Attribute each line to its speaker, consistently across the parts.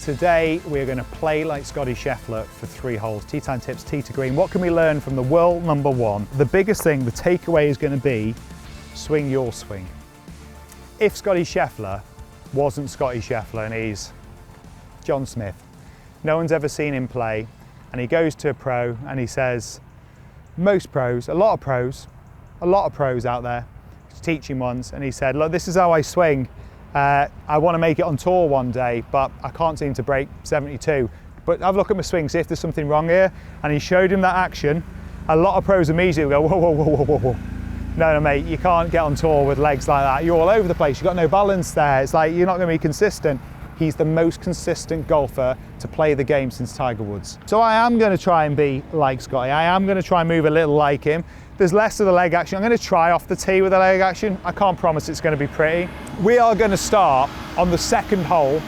Speaker 1: Today we're going to play like Scotty Scheffler for 3 holes, tee time tips, tee to green. What can we learn from the world number 1? The biggest thing, the takeaway is going to be swing your swing. If Scotty Scheffler wasn't Scotty Scheffler and he's John Smith, no one's ever seen him play, and he goes to a pro and he says, most pros, a lot of pros out there, teaching ones, and he said, look, this is how I swing. I want to make it on tour one day, but I can't seem to break 72. But have a look at my swing, see if there's something wrong here. And he showed him that action. A lot of pros immediately go, whoa, whoa, whoa, whoa, whoa, whoa. No, mate, you can't get on tour with legs like that. You're all over the place. You've got no balance there. It's like you're not going to be consistent. He's the most consistent golfer to play the game since Tiger Woods. So I am going to try and be like Scotty. I am going to try and move a little like him. There's less of the leg action. I'm going to try off the tee with the leg action. I can't promise it's going to be pretty. We are going to start on the 2nd hole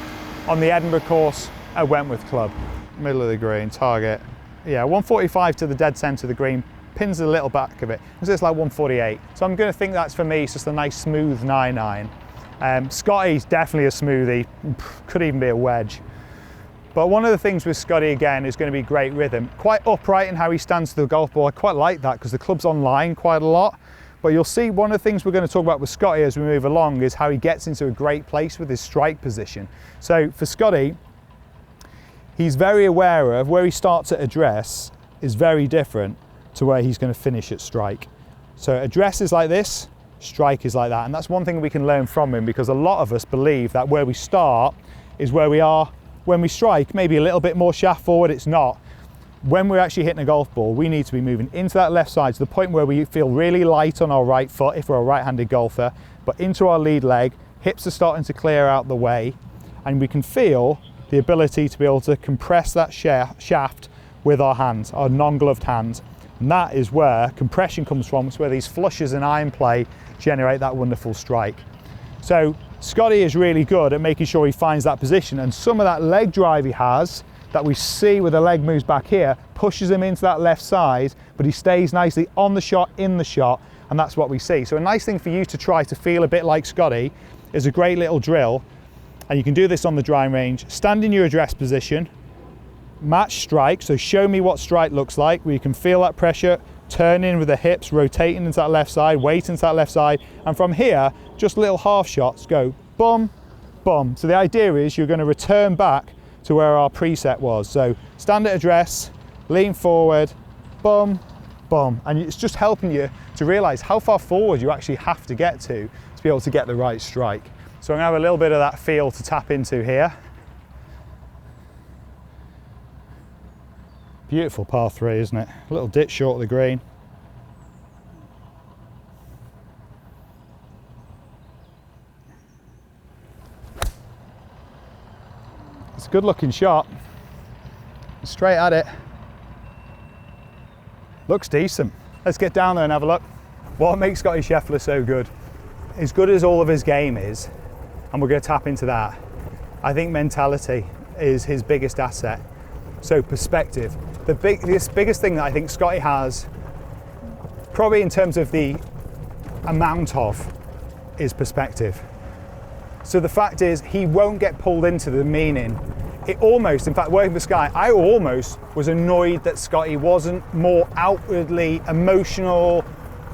Speaker 1: on the Edinburgh course at Wentworth Club. Middle of the green, target. Yeah, 145 to the dead centre of the green. Pins a little back of it. So it's like 148. So I'm going to think that's, for me, it's just a nice smooth 9-9. Scotty's definitely a smoothie. Could even be a wedge. But one of the things with Scotty, again, is going to be great rhythm. Quite upright in how he stands to the golf ball. I quite like that because the club's online quite a lot. But you'll see one of the things we're going to talk about with Scotty as we move along is how he gets into a great place with his strike position. So for Scotty, he's very aware of where he starts at address is very different to where he's going to finish at strike. So address is like this, strike is like that. And that's one thing we can learn from him, because a lot of us believe that where we start is where we are when we strike, maybe a little bit more shaft forward. It's not. When we're actually hitting a golf ball, we need to be moving into that left side to the point where we feel really light on our right foot if we're a right-handed golfer, but into our lead leg, hips are starting to clear out the way, and we can feel the ability to be able to compress that shaft with our hands, our non-gloved hands. And that is where compression comes from. It's where these flushes and iron play generate that wonderful strike. So Scotty is really good at making sure he finds that position, and some of that leg drive he has that we see where the leg moves back here pushes him into that left side, but he stays nicely on the shot, in the shot, and that's what we see. So a nice thing for you to try to feel a bit like Scotty is a great little drill, and you can do this on the driving range. Stand in your address position, match strike, so show me what strike looks like, where you can feel that pressure, turn in with the hips, rotating into that left side, weight into that left side, and from here, just little half shots, go boom, boom. So the idea is you're going to return back to where our preset was. So stand at address, lean forward, boom, boom. And it's just helping you to realize how far forward you actually have to get to be able to get the right strike. So I'm going to have a little bit of that feel to tap into here. Beautiful par 3, isn't it? A little ditch short of the green. It's a good looking shot. Straight at it. Looks decent. Let's get down there and have a look. What makes Scotty Scheffler so good? As good as all of his game is, and we're going to tap into that, I think mentality is his biggest asset. So perspective. The biggest thing that I think Scotty has, probably in terms of the amount of, is perspective. So the fact is, he won't get pulled into the meaning. It almost, in fact, working for Sky, I almost was annoyed that Scotty wasn't more outwardly emotional,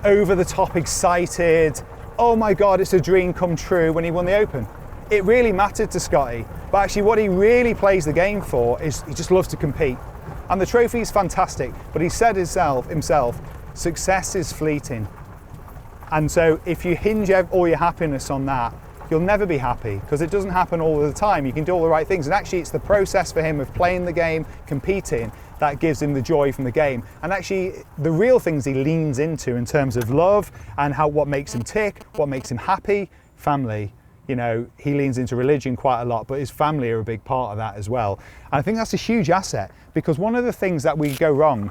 Speaker 1: over the top excited. Oh my God, it's a dream come true when he won the Open. It really mattered to Scotty. But actually what he really plays the game for is he just loves to compete. And the trophy is fantastic, but he said himself, success is fleeting. And so if you hinge all your happiness on that, you'll never be happy, because it doesn't happen all the time. You can do all the right things, and actually it's the process for him of playing the game, competing, that gives him the joy from the game. And actually the real things he leans into in terms of love and what makes him tick, what makes him happy, family. You know, he leans into religion quite a lot, but his family are a big part of that as well. And I think that's a huge asset, because one of the things that we go wrong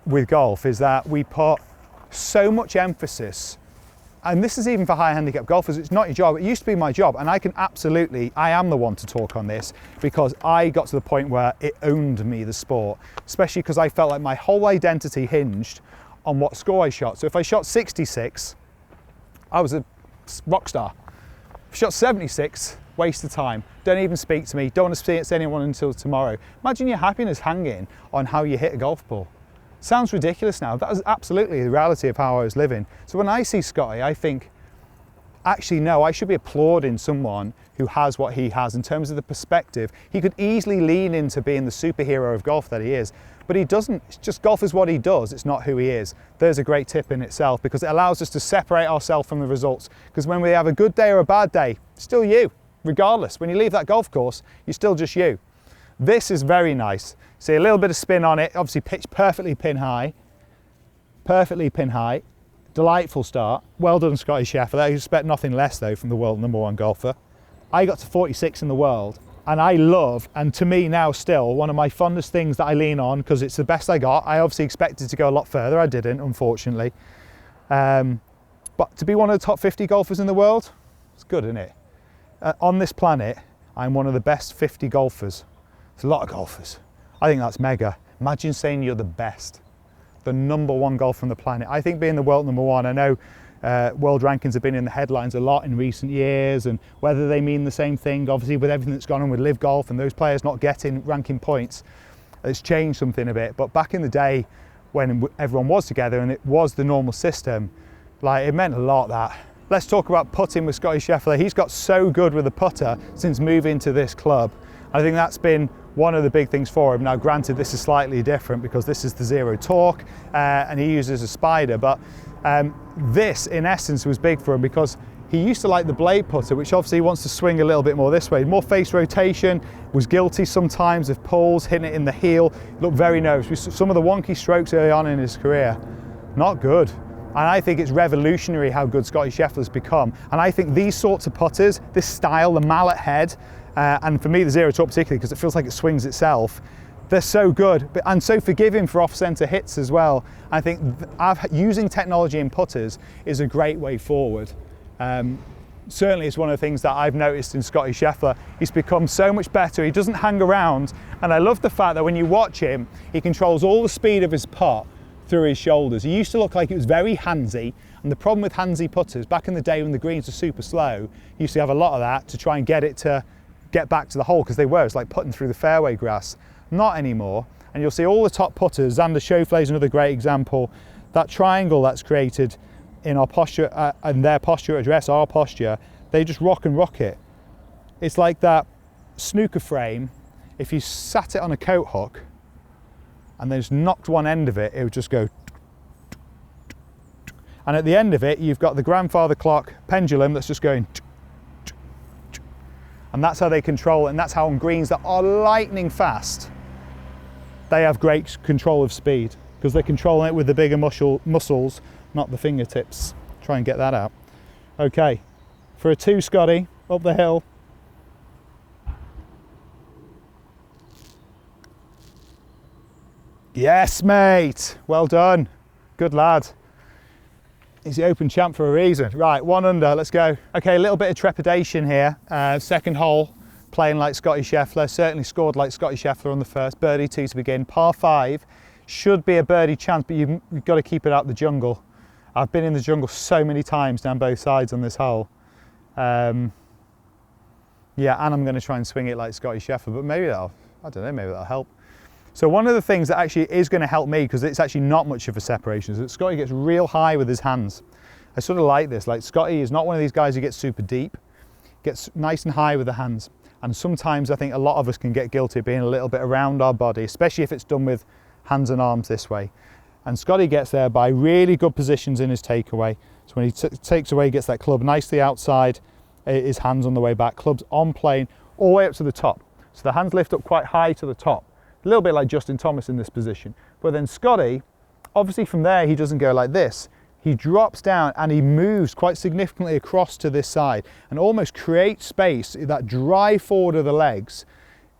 Speaker 1: with golf is that we put so much emphasis, and this is even for high handicap golfers, it's not your job. It used to be my job, and I am the one to talk on this, because I got to the point where it owned me, the sport, especially because I felt like my whole identity hinged on what score I shot. So if I shot 66, I was a rock star. If I shot 76, waste of time. Don't even speak to me. Don't want to see it to anyone until tomorrow. Imagine your happiness hanging on how you hit a golf ball. Sounds ridiculous now. That is absolutely the reality of how I was living. So when I see Scotty, I think, actually no, I should be applauding someone who has what he has in terms of the perspective. He could easily lean into being the superhero of golf that he is, but he doesn't. It's just golf is what he does, it's not who he is. There's a great tip in itself, because it allows us to separate ourselves from the results. Because when we have a good day or a bad day, still you, regardless. When you leave that golf course, you're still just you. This is very nice. See a little bit of spin on it, obviously pitched perfectly pin high. Perfectly pin high. Delightful start. Well done, Scotty Scheffler. I expect nothing less though from the world #1 golfer. I got to 46 in the world, and I love, and to me now still, one of my fondest things that I lean on, because it's the best I got. I obviously expected to go a lot further. I didn't, unfortunately. But to be one of the top 50 golfers in the world, it's good, isn't it? On this planet, I'm one of the best 50 golfers. It's a lot of golfers. I think that's mega. Imagine saying you're the best, the #1 golfer on the planet. I think being the world #1, I know world rankings have been in the headlines a lot in recent years, and whether they mean the same thing, obviously with everything that's gone on with Live Golf and those players not getting ranking points, it's changed something a bit. But back in the day when everyone was together and it was the normal system, like, it meant a lot, that. Let's talk about putting with Scotty Scheffler. He's got so good with the putter since moving to this club. I think that's been one of the big things for him. Now granted, this is slightly different because this is the zero torque and he uses a spider, but this in essence was big for him because he used to like the blade putter, which obviously he wants to swing a little bit more this way. More face rotation, was guilty sometimes of pulls, hitting it in the heel, looked very nervous. Some of the wonky strokes early on in his career, not good. And I think it's revolutionary how good Scotty Scheffler's become. And I think these sorts of putters, this style, the mallet head, and for me the zero torque particularly because it feels like it swings itself, they're so good and so forgiving for off-centre hits as well. I think using technology in putters is a great way forward. Certainly it's one of the things that I've noticed in Scotty Scheffler. He's become so much better. He doesn't hang around, and I love the fact that when you watch him, he controls all the speed of his putt through his shoulders. He used to look like he was very handsy, and the problem with handsy putters back in the day when the greens were super slow, he used to have a lot of that to try and get it to get back to the hole, because it's like putting through the fairway grass. Not anymore. And you'll see all the top putters. Xander Schauffele is another great example. That triangle that's created in our posture and their posture address our posture, they just rock and rock it. It's like that snooker frame. If you sat it on a coat hook and then just knocked one end of it, it would just go. And at the end of it, you've got the grandfather clock pendulum that's just going. And that's how they control it. And that's how on greens that are lightning fast, they have great control of speed because they're controlling it with the bigger muscles, not the fingertips. Try and get that out. Okay, for a 2, Scotty, up the hill. Yes, mate. Well done. Good lad. He's the Open champ for a reason. Right, 1 under, let's go. Okay, a little bit of trepidation here. Second hole, playing like Scotty Scheffler. Certainly scored like Scotty Scheffler on the first. Birdie 2 to begin. Par 5 should be a birdie chance, but you've got to keep it out the jungle. I've been in the jungle so many times down both sides on this hole. Yeah, and I'm going to try and swing it like Scotty Scheffler, but maybe I don't know, maybe that'll help. So one of the things that actually is going to help me, because it's actually not much of a separation, is that Scotty gets real high with his hands. I sort of like this. Like, Scotty is not one of these guys who gets super deep, gets nice and high with the hands. And sometimes I think a lot of us can get guilty of being a little bit around our body, especially if it's done with hands and arms this way. And Scotty gets there by really good positions in his takeaway. So when he takes away, he gets that club nicely outside, his hands on the way back, clubs on plane, all the way up to the top. So the hands lift up quite high to the top. A little bit like Justin Thomas in this position. But then Scotty, obviously from there, he doesn't go like this. He drops down and he moves quite significantly across to this side and almost creates space, that drive forward of the legs,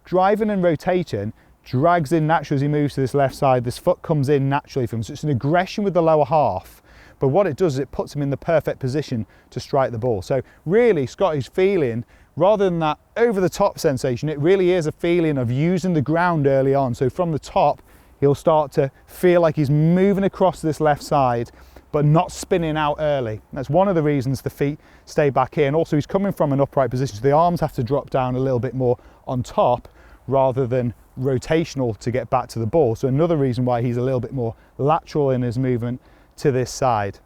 Speaker 1: driving and rotating, drags in naturally as he moves to this left side. This foot comes in naturally for him. So it's an aggression with the lower half. But what it does is it puts him in the perfect position to strike the ball. So really, Scotty's feeling, rather than that over-the-top sensation, it really is a feeling of using the ground early on. So from the top, he'll start to feel like he's moving across this left side, but not spinning out early. That's one of the reasons the feet stay back here. And also he's coming from an upright position, so the arms have to drop down a little bit more on top rather than rotational to get back to the ball. So another reason why he's a little bit more lateral in his movement to this side.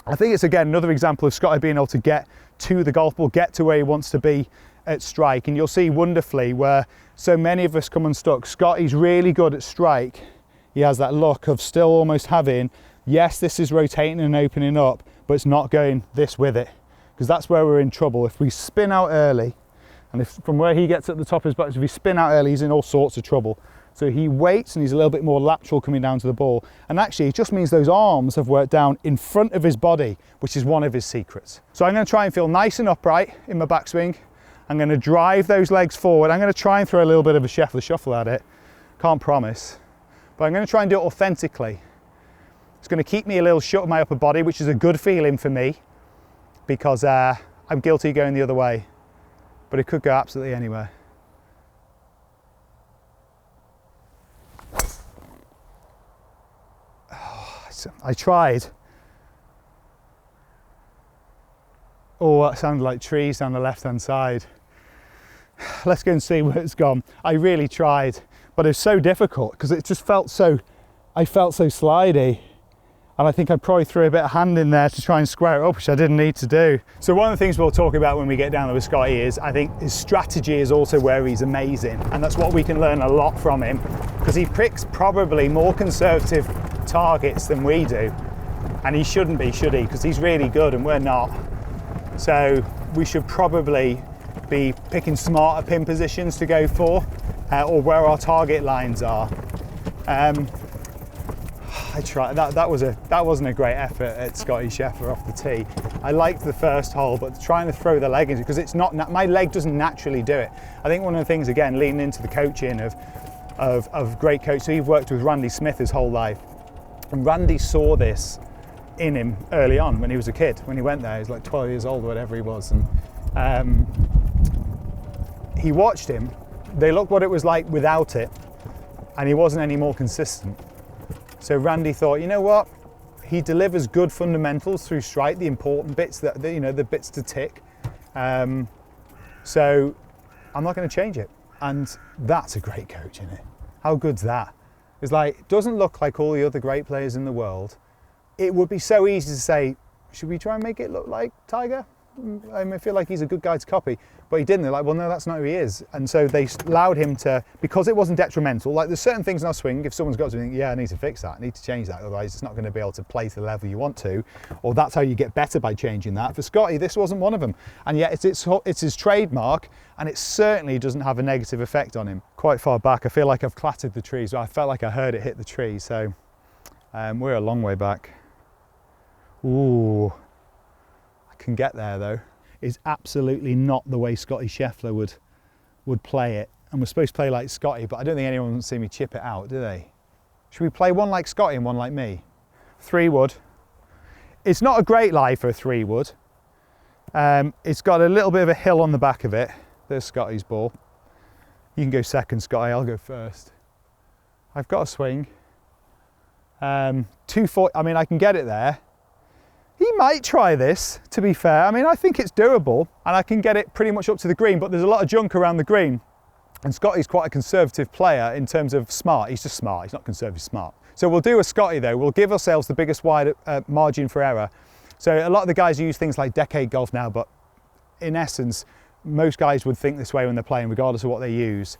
Speaker 1: I think it's, again, another example of Scotty being able to get to the golf ball, get to where he wants to be at strike. And you'll see wonderfully where so many of us come unstuck. Scotty's really good at strike. He has that look of still almost having, yes, this is rotating and opening up, but it's not going this with it, because that's where we're in trouble. If we spin out early, and if from where he gets at the top of his back, if we spin out early, he's in all sorts of trouble. So he waits and he's a little bit more lateral coming down to the ball. And actually it just means those arms have worked down in front of his body, which is one of his secrets. So I'm going to try and feel nice and upright in my backswing. I'm going to drive those legs forward. I'm going to try and throw a little bit of a Scheffler shuffle at it. Can't promise. But I'm going to try and do it authentically. It's going to keep me a little shut of my upper body, which is a good feeling for me, because I'm guilty going the other way. But it could go absolutely anywhere. I tried. Oh, that sounded like trees down the left-hand side. Let's go and see where it's gone. I really tried, but it was so difficult because it just felt so, I felt so slidey. And I think I probably threw a bit of hand in there to try and square it up, which I didn't need to do. So one of the things we'll talk about when we get down there with Scotty is, I think his strategy is also where he's amazing. And that's what we can learn a lot from him, because he picks probably more conservative targets than we do. And he shouldn't be, should he? Because he's really good and we're not. So we should probably be picking smarter pin positions to go for, or where our target lines are. I tried. That wasn't a great effort at Scotty Scheffler off the tee. I liked the first hole, but trying to throw the leg into, because it's not, my leg doesn't naturally do it. I think one of the things, again, leaning into the coaching of great coaches. So you've worked with Randy Smith his whole life, and Randy saw this in him early on when he was a kid. When he went there, he was like 12 years old or whatever he was, and he watched him. They looked what it was like without it, and he wasn't any more consistent. So Randy thought, you know what? He delivers good fundamentals through strike, the important bits, that you know, the bits to tick. So I'm not going to change it. And that's a great coach, isn't it? How good's that? It's like, it doesn't look like all the other great players in the world. It would be so easy to say, should we try and make it look like Tiger? I feel like he's a good guy to copy, but he didn't. They're like, well, no, that's not who he is. And so they allowed him to, because it wasn't detrimental. Like, there's certain things in our swing, if someone's got to think, yeah, I need to fix that, I need to change that, otherwise it's not going to be able to play to the level you want to, or that's how you get better by changing that. For Scotty, this wasn't one of them, and yet it's his trademark, and it certainly doesn't have a negative effect on him. Quite far back, I feel like I've clattered the trees. I felt like I heard it hit the tree, so we're a long way back. Ooh, I can get there though. Is absolutely not the way Scotty Scheffler would play it. And we're supposed to play like Scotty, but I don't think anyone wants to see me chip it out, do they? Should we play one like Scotty and one like me? 3-wood. It's not a great lie for a 3-wood. It's got a little bit of a hill on the back of it. There's Scotty's ball. You can go second, Scotty, I'll go first. I've got a swing. 240, I mean, I can get it there. He might try this, to be fair. I mean, I think it's doable, and I can get it pretty much up to the green, but there's a lot of junk around the green. And Scotty's quite a conservative player in terms of smart. He's just smart, he's not conservative, smart. So we'll do a Scotty though. We'll give ourselves the biggest wide margin for error. So a lot of the guys use things like decade golf now, but in essence, most guys would think this way when they're playing, regardless of what they use.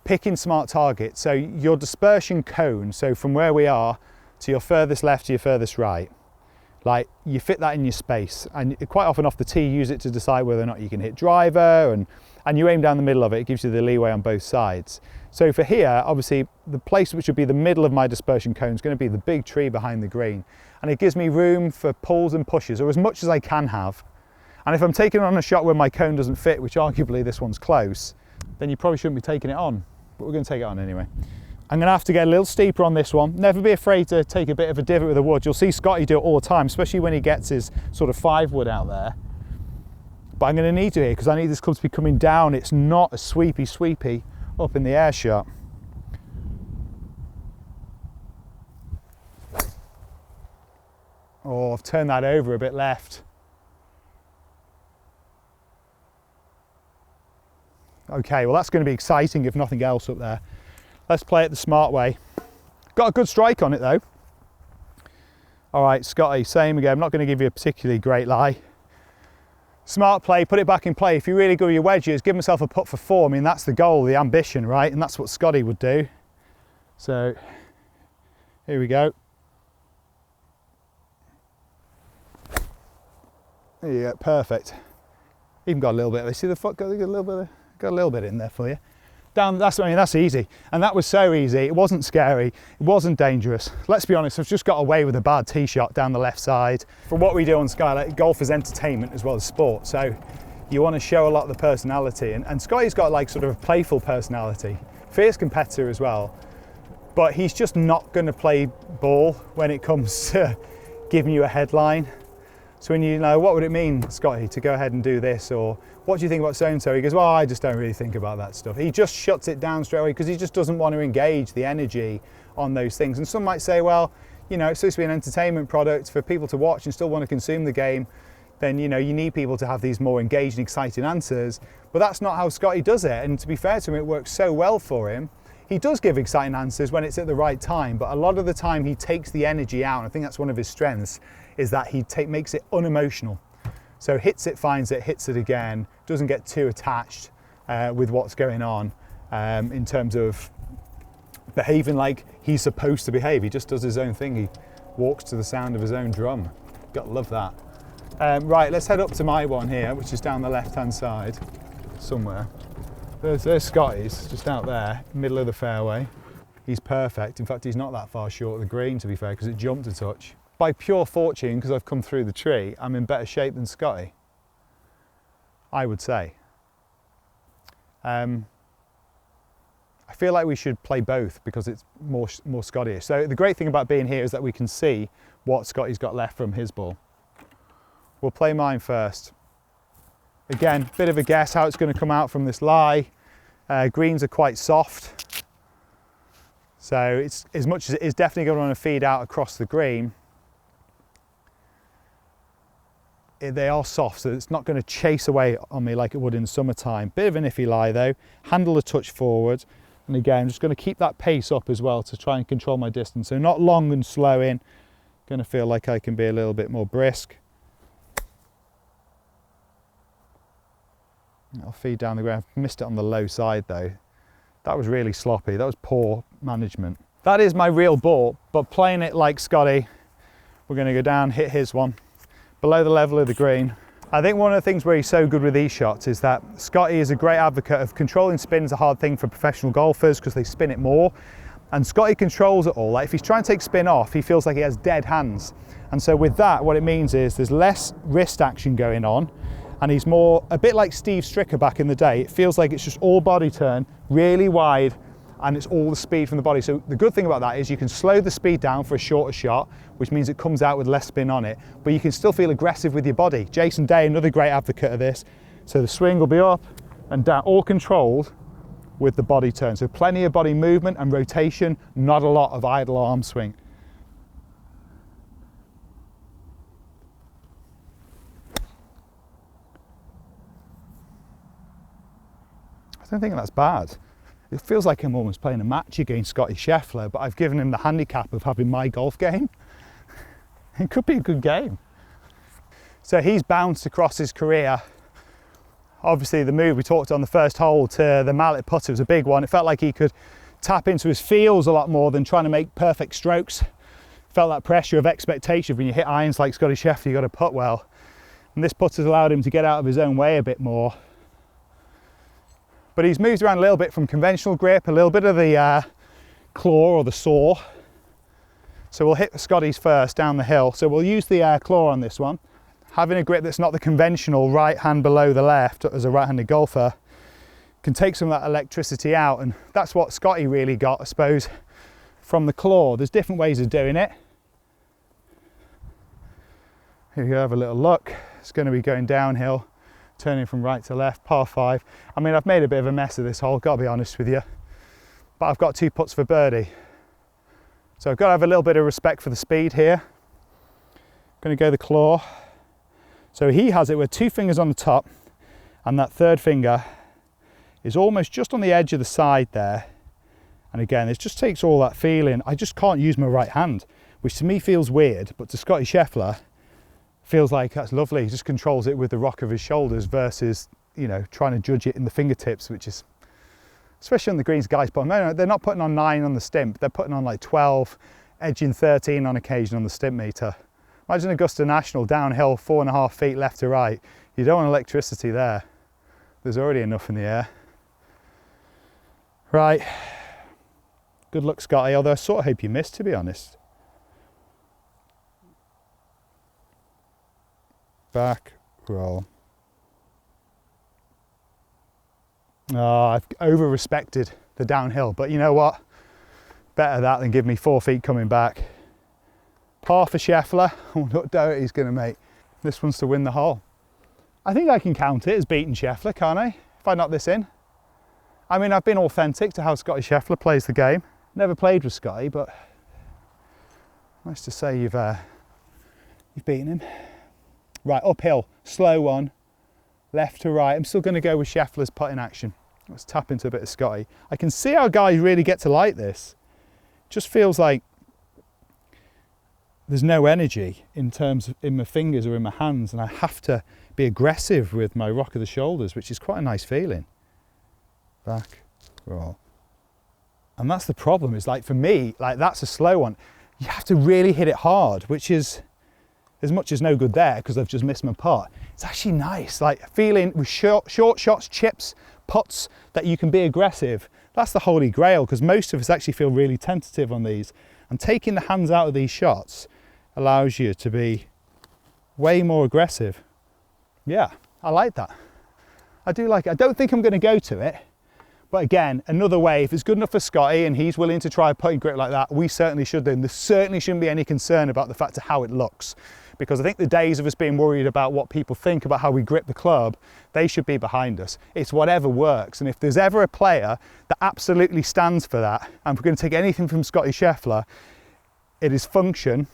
Speaker 1: Picking smart targets. So your dispersion cone, so from where we are to your furthest left to your furthest right, like, you fit that in your space, and quite often off the tee you use it to decide whether or not you can hit driver, and you aim down the middle of it. It gives you the leeway on both sides. So for here, obviously the place which would be the middle of my dispersion cone is going to be the big tree behind the green, and it gives me room for pulls and pushes, or as much as I can have. And if I'm taking on a shot where my cone doesn't fit, which arguably this one's close, then you probably shouldn't be taking it on, but we're going to take it on anyway. I'm going to have to get a little steeper on this one. Never be afraid to take a bit of a divot with a wood. You'll see Scotty do it all the time, especially when he gets his sort of 5-wood out there. But I'm going to need to here, because I need this club to be coming down. It's not a sweepy up in the air shot. Oh, I've turned that over a bit left. Okay, well that's going to be exciting if nothing else up there. Let's play it the smart way. Got a good strike on it though. All right, Scotty, same again. I'm not going to give you a particularly great lie. Smart play, put it back in play. If you really go with your wedges, give myself a putt for 4. I mean, that's the goal, the ambition, right? And that's what Scotty would do. So, here we go. Yeah, perfect. Even got a little bit. You see the foot? Got a little bit in there for you. Down. That's easy. And that was so easy. It wasn't scary. It wasn't dangerous. Let's be honest. I've just got away with a bad tee shot down the left side. For what we do on Sky, golf is entertainment as well as sport. So you want to show a lot of the personality. And Scotty's got like sort of a playful personality, fierce competitor as well. But he's just not going to play ball when it comes to giving you a headline. So when you know, what would it mean, Scotty, to go ahead and do this? Or what do you think about so-and-so? He goes, well, I just don't really think about that stuff. He just shuts it down straight away because he just doesn't want to engage the energy on those things. And some might say, well, you know, it's supposed to be an entertainment product for people to watch and still want to consume the game. Then, you know, you need people to have these more engaged and exciting answers. But that's not how Scotty does it. And to be fair to him, it works so well for him. He does give exciting answers when it's at the right time, but a lot of the time he takes the energy out. And I think that's one of his strengths, is that he makes it unemotional. So hits it, finds it, hits it again, doesn't get too attached with what's going on in terms of behaving like he's supposed to behave. He just does his own thing. He walks to the sound of his own drum. Got to love that. Right, let's head up to my one here, which is down the left-hand side somewhere. There's Scotty's, just out there, middle of the fairway. He's perfect. In fact, he's not that far short of the green, to be fair, because it jumped a touch. By pure fortune, because I've come through the tree, I'm in better shape than Scotty, I would say. I feel like we should play both because it's more Scotty-ish. So the great thing about being here is that we can see what Scotty's got left from his ball. We'll play mine first. Again, bit of a guess how it's going to come out from this lie. Greens are quite soft. So it's, as much as it is definitely going to want to feed out across the green, they are soft, so it's not going to chase away on me like it would in the summertime. Bit of an iffy lie though. Handle a touch forward. And again, I'm just going to keep that pace up as well to try and control my distance. So not long and slow in. Going to feel like I can be a little bit more brisk. I'll feed down the ground. Missed it on the low side though. That was really sloppy. That was poor management. That is my real ball, but playing it like Scotty, we're going to go down, hit his one below the level of the green. I think one of the things where he's so good with these shots is that Scotty is a great advocate of controlling spin. Is a hard thing for professional golfers because they spin it more, and Scotty controls it all. Like if he's trying to take spin off, he feels like he has dead hands, and so with that, what it means is there's less wrist action going on. And he's more, a bit like Steve Stricker back in the day. It feels like it's just all body turn, really wide, and it's all the speed from the body. So the good thing about that is you can slow the speed down for a shorter shot, which means it comes out with less spin on it, but you can still feel aggressive with your body. Jason Day, another great advocate of this. So the swing will be up and down, all controlled with the body turn. So plenty of body movement and rotation, not a lot of idle arm swing. I don't think that's bad. It feels like I'm almost playing a match against Scotty Scheffler, but I've given him the handicap of having my golf game. It could be a good game. So he's bounced across his career. Obviously the move we talked on the first hole to the mallet putter was a big one. It felt like he could tap into his feels a lot more than trying to make perfect strokes. Felt that pressure of expectation when you hit irons like Scotty Scheffler, you've got to putt well. And this putter's allowed him to get out of his own way a bit more. But he's moved around a little bit from conventional grip, a little bit of the claw or the saw. So we'll hit Scotty's first down the hill. So we'll use the claw on this one. Having a grip that's not the conventional right hand below the left as a right-handed golfer can take some of that electricity out, and that's what Scotty really got, I suppose, from the claw. There's different ways of doing it. Here you go, have a little look. It's going to be going downhill, turning from right to left, par 5. I mean, I've made a bit of a mess of this hole, gotta be honest with you, but I've got 2 putts for birdie. So I've got to have a little bit of respect for the speed here. Going to go the claw. So he has it with 2 fingers on the top, and that third finger is almost just on the edge of the side there. And again, it just takes all that feeling. I just can't use my right hand, which to me feels weird, but to Scotty Scheffler, feels like that's lovely. He just controls it with the rock of his shoulders versus, you know, trying to judge it in the fingertips, which is, especially on the greens, guys, but no, they're not putting on 9 on the stimp. They're putting on like 12, edging 13 on occasion on the stimp meter. Imagine Augusta National, downhill, 4.5 feet left to right. You don't want electricity there. There's already enough in the air. Right. Good luck, Scotty, although I sort of hope you missed, to be honest. Back roll. Oh, I've over-respected the downhill, but you know what? Better that than give me 4 feet coming back. Par for Scheffler. Oh, what Dougherty's going to make. This one's to win the hole. I think I can count it as beating Scheffler, can't I? If I knock this in. I mean, I've been authentic to how Scotty Scheffler plays the game. Never played with Scotty, but nice to say you've beaten him. Right, uphill, slow one, left to right. I'm still going to go with Scheffler's putting action. Let's tap into a bit of Scotty. I can see how guys really get to like this. Just feels like there's no energy in my fingers or in my hands, and I have to be aggressive with my rock of the shoulders, which is quite a nice feeling. Back roll. And that's the problem, is like for me, like that's a slow one. You have to really hit it hard, which is as much as no good there because I've just missed my putt. It's actually nice, like feeling with short shots, chips, putts, that you can be aggressive. That's the holy grail, because most of us actually feel really tentative on these. And taking the hands out of these shots allows you to be way more aggressive. Yeah, I like that. I do like it. I don't think I'm going to go to it. But again, another way, if it's good enough for Scotty and he's willing to try a putting grip like that, we certainly should do. And there certainly shouldn't be any concern about the fact of how it looks. Because I think the days of us being worried about what people think about how we grip the club, they should be behind us. It's whatever works. And if there's ever a player that absolutely stands for that, and we're going to take anything from Scotty Scheffler, it is function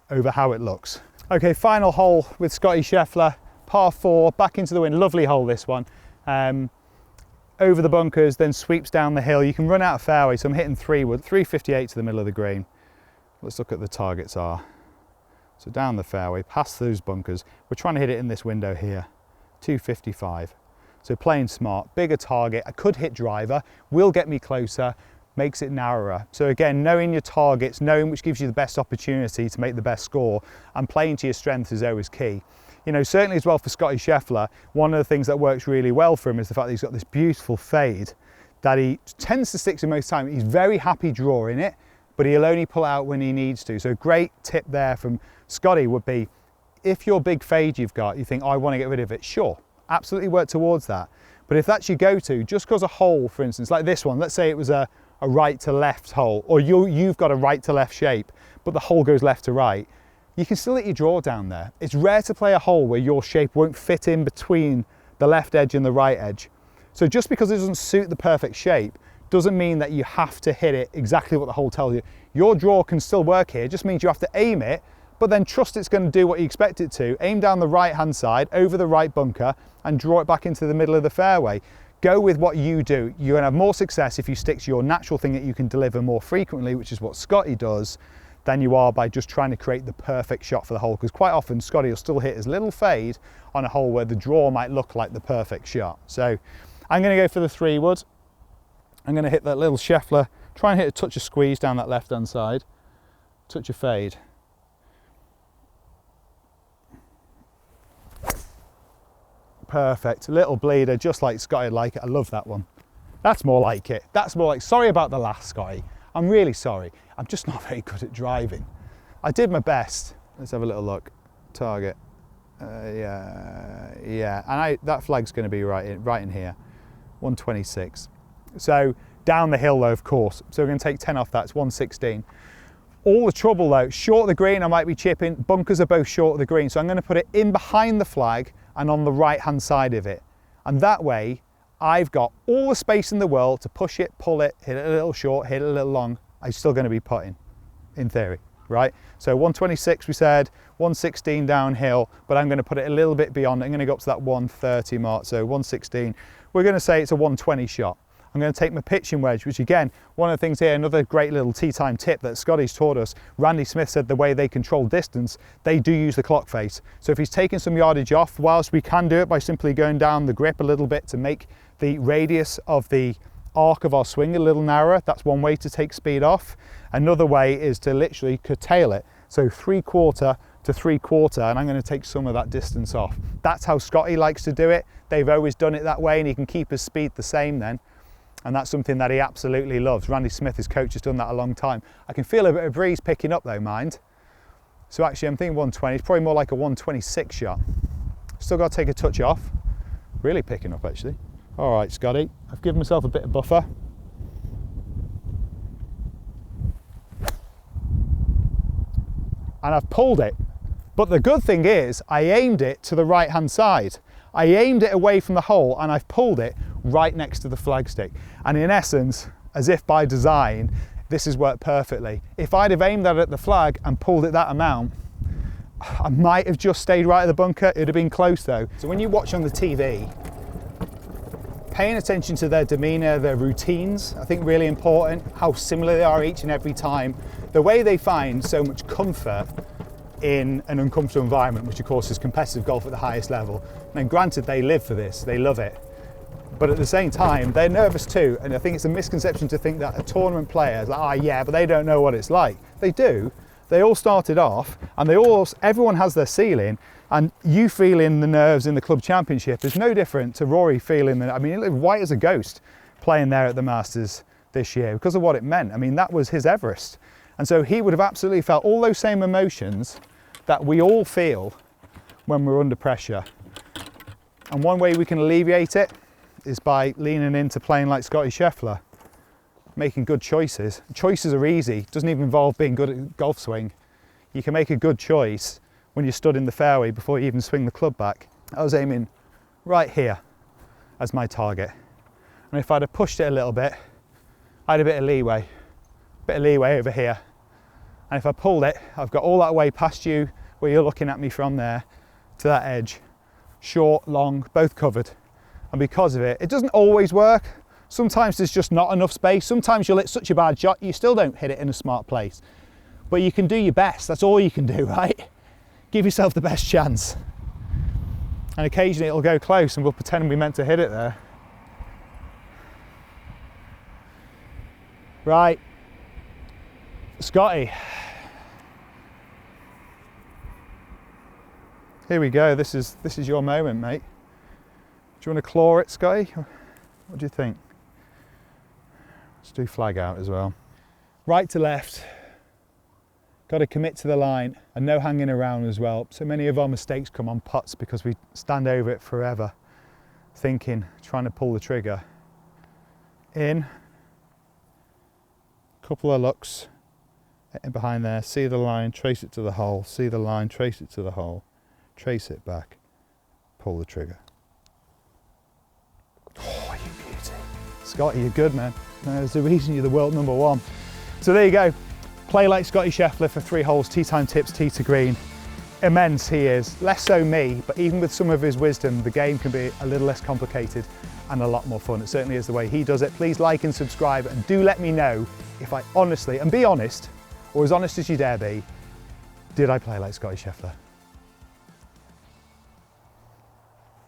Speaker 1: over how it looks. Okay, final hole with Scotty Scheffler, par 4, back into the wind. Lovely hole, this one. Over the bunkers, then sweeps down the hill. You can run out of fairway, so I'm hitting 358 to the middle of the green. Let's look at the targets are. So down the fairway, past those bunkers. We're trying to hit it in this window here, 255. So playing smart, bigger target. I could hit driver, will get me closer, makes it narrower. So again, knowing your targets, knowing which gives you the best opportunity to make the best score, and playing to your strengths is always key. You know, certainly as well for Scotty Scheffler, one of the things that works really well for him is the fact that he's got this beautiful fade that he tends to stick to most time. He's very happy drawing it, but he'll only pull out when he needs to. So a great tip there from Scotty would be, if your big fade you've got, you think, oh, I want to get rid of it, sure, absolutely work towards that. But if that's your go-to, just because a hole, for instance, like this one, let's say it was a right to left hole, or you've got a right to left shape, but the hole goes left to right, you can still hit your draw down there. It's rare to play a hole where your shape won't fit in between the left edge and the right edge. So just because it doesn't suit the perfect shape doesn't mean that you have to hit it exactly what the hole tells you. Your draw can still work here, it just means you have to aim it, but then trust it's going to do what you expect it to. Aim down the right hand side, over the right bunker, and draw it back into the middle of the fairway. Go with what you do. You're going to have more success if you stick to your natural thing that you can deliver more frequently, which is what Scotty does, than you are by just trying to create the perfect shot for the hole. Because quite often Scotty will still hit his little fade on a hole where the draw might look like the perfect shot. So I'm going to go for the 3-wood. I'm going to hit that little Scheffler, try and hit a touch of squeeze down that left hand side, touch of fade. Perfect, little bleeder, just like Scotty would like it. I love that one. That's more like it. That's more like, sorry about the last, Scotty. I'm really sorry. I'm just not very good at driving. I did my best. Let's have a little look. Target. Yeah. And that flag's going to be right in here. 126. So down the hill though, of course. So we're going to take 10 off that. It's 116. All the trouble though, short of the green, I might be chipping. Bunkers are both short of the green. So I'm going to put it in behind the flag and on the right hand side of it. And that way, I've got all the space in the world to push it, pull it, hit it a little short, hit it a little long. I'm still going to be putting, in theory. right? So 126 we said, 116 downhill, but I'm going to put it a little bit beyond. I'm going to go up to that 130 mark, so 116. We're going to say it's a 120 shot. I'm going to take my pitching wedge, which again, one of the things here, another great little tee time tip that Scotty's taught us. Randy Smith said the way they control distance, they do use the clock face. So if he's taking some yardage off, whilst we can do it by simply going down the grip a little bit to make the radius of the arc of our swing a little narrower, that's one way to take speed off. Another way is to literally curtail it. So 3/4 to 3/4, and I'm going to take some of that distance off. That's how Scotty likes to do it. They've always done it that way, and he can keep his speed the same then. And that's something that he absolutely loves. Randy Smith, his coach, has done that a long time. I can feel a bit of breeze picking up though, mind. So actually I'm thinking 120, it's probably more like a 126 shot. Still got to take a touch off. Really picking up actually. All right, Scotty, I've given myself a bit of buffer. And I've pulled it. But the good thing is I aimed it to the right-hand side. I aimed it away from the hole and I've pulled it right next to the flagstick. And in essence, as if by design, this has worked perfectly. If I'd have aimed that at the flag and pulled it that amount, I might have just stayed right at the bunker. It'd have been close though. So when you watch on the TV, paying attention to their demeanor, their routines, I think really important, how similar they are each and every time. The way they find so much comfort in an uncomfortable environment, which of course is competitive golf at the highest level. And granted, they live for this, they love it. But at the same time, they're nervous too. And I think it's a misconception to think that a tournament player is like, oh yeah, but they don't know what it's like. They do. They all started off and everyone has their ceiling, and you feeling the nerves in the club championship is no different to Rory feeling I mean, he looked white as a ghost playing there at the Masters this year because of what it meant. I mean, that was his Everest. And so he would have absolutely felt all those same emotions that we all feel when we're under pressure. And one way we can alleviate it is by leaning into playing like Scotty Scheffler, making good choices. Choices are easy, it doesn't even involve being good at golf swing. You can make a good choice when you're stood in the fairway before you even swing the club back. I was aiming right here as my target. And if I'd have pushed it a little bit, I had a bit of leeway over here. And if I pulled it, I've got all that way past you, where you're looking at me from there, to that edge. Short, long, both covered. And because of it, it doesn't always work. Sometimes there's just not enough space. Sometimes you'll hit such a bad shot, you still don't hit it in a smart place. But you can do your best, that's all you can do, right? Give yourself the best chance. And occasionally it'll go close and we'll pretend we meant to hit it there. Right, Scotty. Here we go, this is your moment, mate. Do you want to claw it, Scotty? What do you think? Let's do flag out as well. Right to left. Got to commit to the line and no hanging around as well. So many of our mistakes come on putts because we stand over it forever, thinking, trying to pull the trigger. In. Couple of looks. In behind there, see the line, trace it to the hole. See the line, trace it to the hole. Trace it back. Pull the trigger. Oh, you beauty. Scotty, you're good, man. There's the reason you're the world #1. So there you go. Play like Scotty Scheffler for 3 holes, tee time tips, tee to green. Immense he is, less so me, but even with some of his wisdom, the game can be a little less complicated and a lot more fun. It certainly is the way he does it. Please like and subscribe, and do let me know if I honestly, and be honest, or as honest as you dare be, did I play like Scotty Scheffler?